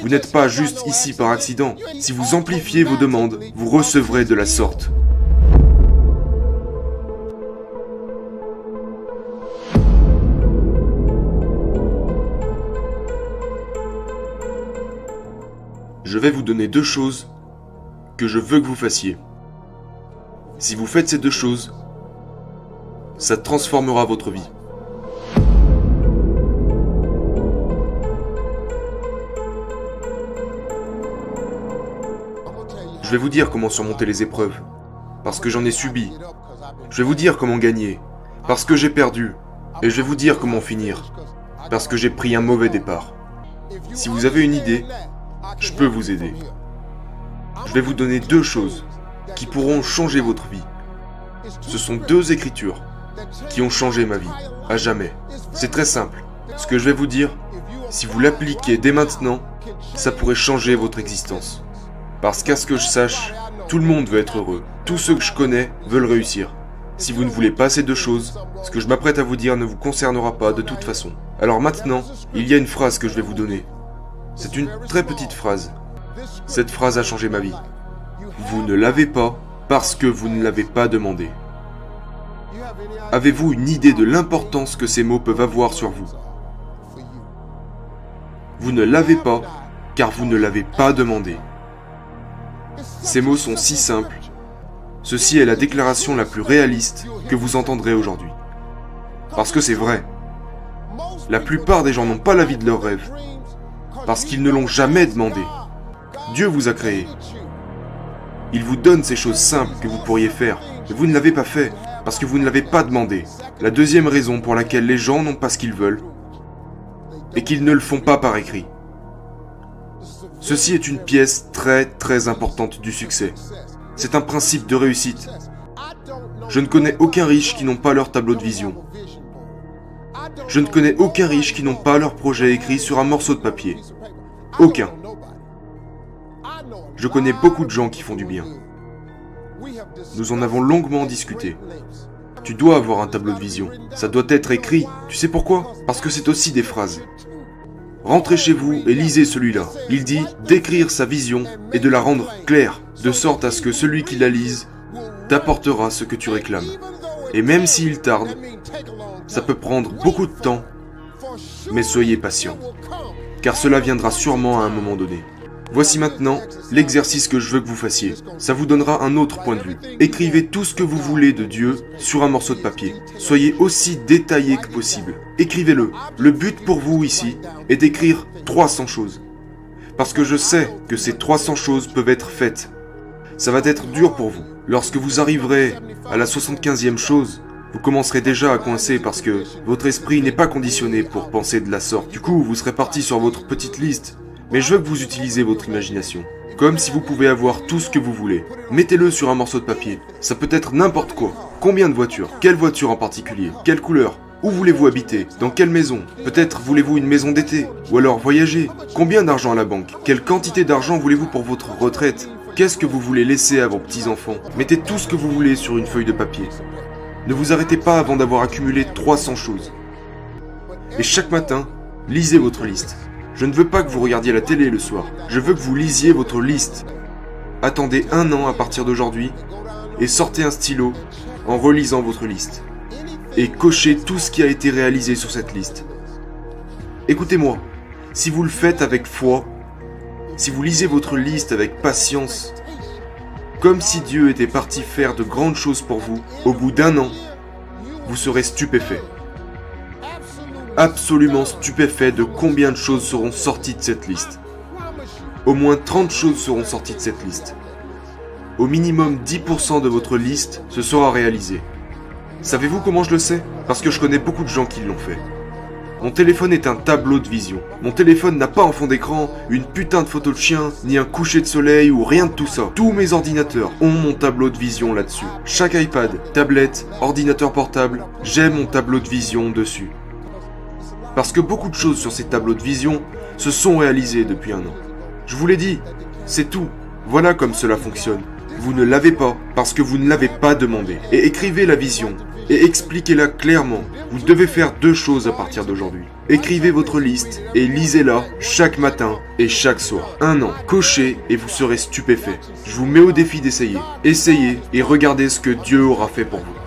Vous n'êtes pas juste ici par accident. Si vous amplifiez vos demandes, vous recevrez de la sorte. Je vais vous donner 2 choses que je veux que vous fassiez. Si vous faites ces 2 choses, ça transformera votre vie. Je vais vous dire comment surmonter les épreuves, parce que j'en ai subi. Je vais vous dire comment gagner, parce que j'ai perdu. Et je vais vous dire comment finir, parce que j'ai pris un mauvais départ. Si vous avez une idée, je peux vous aider. Je vais vous donner 2 choses qui pourront changer votre vie. Ce sont 2 écritures qui ont changé ma vie, à jamais. C'est très simple. Ce que je vais vous dire, si vous l'appliquez dès maintenant, ça pourrait changer votre existence. Parce qu'à ce que je sache, tout le monde veut être heureux. Tous ceux que je connais veulent réussir. Si vous ne voulez pas ces 2 choses, ce que je m'apprête à vous dire ne vous concernera pas de toute façon. Alors maintenant, il y a une phrase que je vais vous donner. C'est une très petite phrase. Cette phrase a changé ma vie. Vous ne l'avez pas parce que vous ne l'avez pas demandé. Avez-vous une idée de l'importance que ces mots peuvent avoir sur vous? Vous ne l'avez pas car vous ne l'avez pas demandé. Ces mots sont si simples. Ceci est la déclaration la plus réaliste que vous entendrez aujourd'hui. Parce que c'est vrai. La plupart des gens n'ont pas la vie de leurs rêves. Parce qu'ils ne l'ont jamais demandé. Dieu vous a créé. Il vous donne ces choses simples que vous pourriez faire. Mais vous ne l'avez pas fait. Parce que vous ne l'avez pas demandé. La deuxième raison pour laquelle les gens n'ont pas ce qu'ils veulent est qu'ils ne le font pas par écrit. Ceci est une pièce très importante du succès. C'est un principe de réussite. Je ne connais aucun riche qui n'ont pas leur tableau de vision. Je ne connais aucun riche qui n'ont pas leur projet écrit sur un morceau de papier. Aucun. Je connais beaucoup de gens qui font du bien. Nous en avons longuement discuté. Tu dois avoir un tableau de vision. Ça doit être écrit. Tu sais pourquoi? Parce que c'est aussi des phrases. Rentrez chez vous et lisez celui-là. Il dit d'écrire sa vision et de la rendre claire, de sorte à ce que celui qui la lise t'apportera ce que tu réclames. Et même s'il tarde, ça peut prendre beaucoup de temps, mais soyez patient, car cela viendra sûrement à un moment donné. Voici maintenant l'exercice que je veux que vous fassiez. Ça vous donnera un autre point de vue. Écrivez tout ce que vous voulez de Dieu sur un morceau de papier. Soyez aussi détaillé que possible. Écrivez-le. Le but pour vous ici est d'écrire 300 choses. Parce que je sais que ces 300 choses peuvent être faites. Ça va être dur pour vous. Lorsque vous arriverez à la 75e chose, vous commencerez déjà à coincer parce que votre esprit n'est pas conditionné pour penser de la sorte. Du coup, vous serez parti sur votre petite liste. Mais je veux que vous utilisez votre imagination. Comme si vous pouvez avoir tout ce que vous voulez. Mettez-le sur un morceau de papier. Ça peut être n'importe quoi. Combien de voitures? Quelle voiture en particulier? Quelle couleur? Où voulez-vous habiter? Dans quelle maison? Peut-être voulez-vous une maison d'été? Ou alors voyager? Combien d'argent à la banque? Quelle quantité d'argent voulez-vous pour votre retraite? Qu'est-ce que vous voulez laisser à vos petits-enfants? Mettez tout ce que vous voulez sur une feuille de papier. Ne vous arrêtez pas avant d'avoir accumulé 300 choses. Et chaque matin, lisez votre liste. Je ne veux pas que vous regardiez la télé le soir. Je veux que vous lisiez votre liste. Attendez 1 an à partir d'aujourd'hui et sortez un stylo en relisant votre liste. Et cochez tout ce qui a été réalisé sur cette liste. Écoutez-moi, si vous le faites avec foi, si vous lisez votre liste avec patience, comme si Dieu était parti faire de grandes choses pour vous, au bout d'1 an, vous serez stupéfait. Absolument stupéfait de combien de choses seront sorties de cette liste. Au moins 30 choses seront sorties de cette liste. Au minimum 10% de votre liste se sera réalisé. Savez-vous comment je le sais? Parce que je connais beaucoup de gens qui l'ont fait. Mon téléphone est un tableau de vision. Mon téléphone n'a pas en fond d'écran une putain de photo de chien, ni un coucher de soleil ou rien de tout ça. Tous mes ordinateurs ont mon tableau de vision là-dessus. Chaque iPad, tablette, ordinateur portable, j'ai mon tableau de vision dessus. Parce que beaucoup de choses sur ces tableaux de vision se sont réalisées depuis 1 an. Je vous l'ai dit, c'est tout. Voilà comme cela fonctionne. Vous ne l'avez pas parce que vous ne l'avez pas demandé. Et écrivez la vision. et expliquez-la clairement. Vous devez faire 2 choses à partir d'aujourd'hui. Écrivez votre liste et lisez-la chaque matin et chaque soir. 1 an, cochez et vous serez stupéfait. Je vous mets au défi d'essayer. Essayez et regardez ce que Dieu aura fait pour vous.